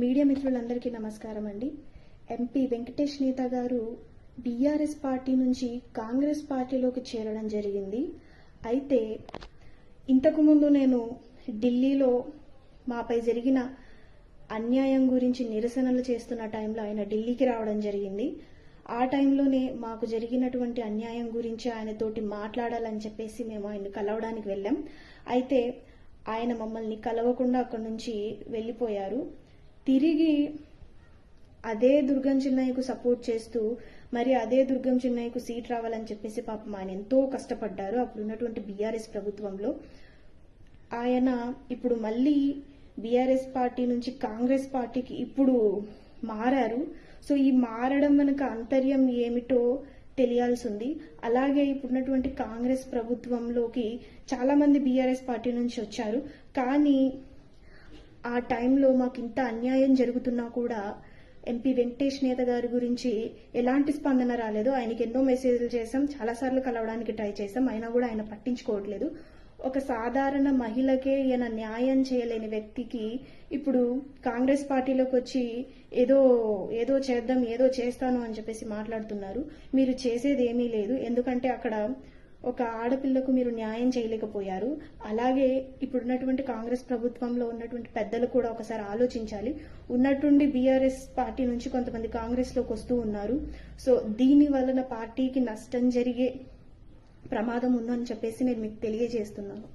Media మిత్రులందరికీ నమస్కారం అండి. ఎంపీ వెంకటేష్ నేత గారు బీఆర్ఎస్ పార్టీ నుంచి కాంగ్రెస్ పార్టీలోకి చేరడం జరిగింది. అయితే ఇంతకుముందు నేను ఢిల్లీలో మాపై జరిగిన అన్యాయం గురించి నిరసనలు చేస్తున్న టైంలో ఆయన ఢిల్లీకి రావడం జరిగింది. ఆ టైంలోనే మాకు జరిగినటువంటి అన్యాయం గురించి ఆయనతోటి మాట్లాడాలని చెప్పేసి మేము ఆయన కలవడానికి వెళ్ళాం. అయితే ఆయన మమ్మల్ని కలవకుండా అక్కడి నుంచి వెళ్ళిపోయారు. తిరిగి అదే దుర్గం చిన్నయ్యకు సపోర్ట్ చేస్తూ మరి అదే దుర్గం చిన్నయ్యకు సీట్ రావాలని చెప్పేసి పాపం ఆయన ఎంతో కష్టపడ్డారు. అప్పుడు ఉన్నటువంటి బీఆర్ఎస్ ప్రభుత్వంలో ఆయన ఇప్పుడు మళ్ళీ బీఆర్ఎస్ పార్టీ నుంచి కాంగ్రెస్ పార్టీకి ఇప్పుడు మారారు. సో ఈ మారడం వెనుక అంతర్యం ఏమిటో తెలియాల్సి ఉంది. అలాగే ఇప్పుడున్నటువంటి కాంగ్రెస్ ప్రభుత్వంలోకి చాలా మంది బీఆర్ఎస్ పార్టీ నుంచి వచ్చారు. కానీ ఆ టైంలో మాకు ఇంత అన్యాయం జరుగుతున్నా కూడా ఎంపీ వెంకటేష్ నేత గారి గురించి ఎలాంటి స్పందన రాలేదు. ఆయనకి ఎన్నో మెసేజ్లు చేశాం, చాలాసార్లు కలవడానికి ట్రై చేశాం, అయినా కూడా ఆయన పట్టించుకోవట్లేదు. ఒక సాధారణ మహిళకే ఈయన న్యాయం చేయలేని వ్యక్తికి ఇప్పుడు కాంగ్రెస్ పార్టీలోకి వచ్చి ఏదో చేద్దాం, ఏదో చేస్తాను అని చెప్పేసి మాట్లాడుతున్నారు. మీరు చేసేది ఏమీ లేదు. ఎందుకంటే అక్కడ ఒక ఆడపిల్లకు మీరు న్యాయం చేయలేకపోయారు. అలాగే ఇప్పుడున్నటువంటి కాంగ్రెస్ ప్రభుత్వంలో ఉన్నటువంటి పెద్దలు కూడా ఒకసారి ఆలోచించాలి. ఉన్నట్టుండి బీఆర్ఎస్ పార్టీ నుంచి కొంతమంది కాంగ్రెస్లోకి వస్తూ ఉన్నారు. సో దీని వలన పార్టీకి నష్టం జరిగే ప్రమాదం ఉందని చెప్పేసి నేను మీకు తెలియజేస్తున్నాను.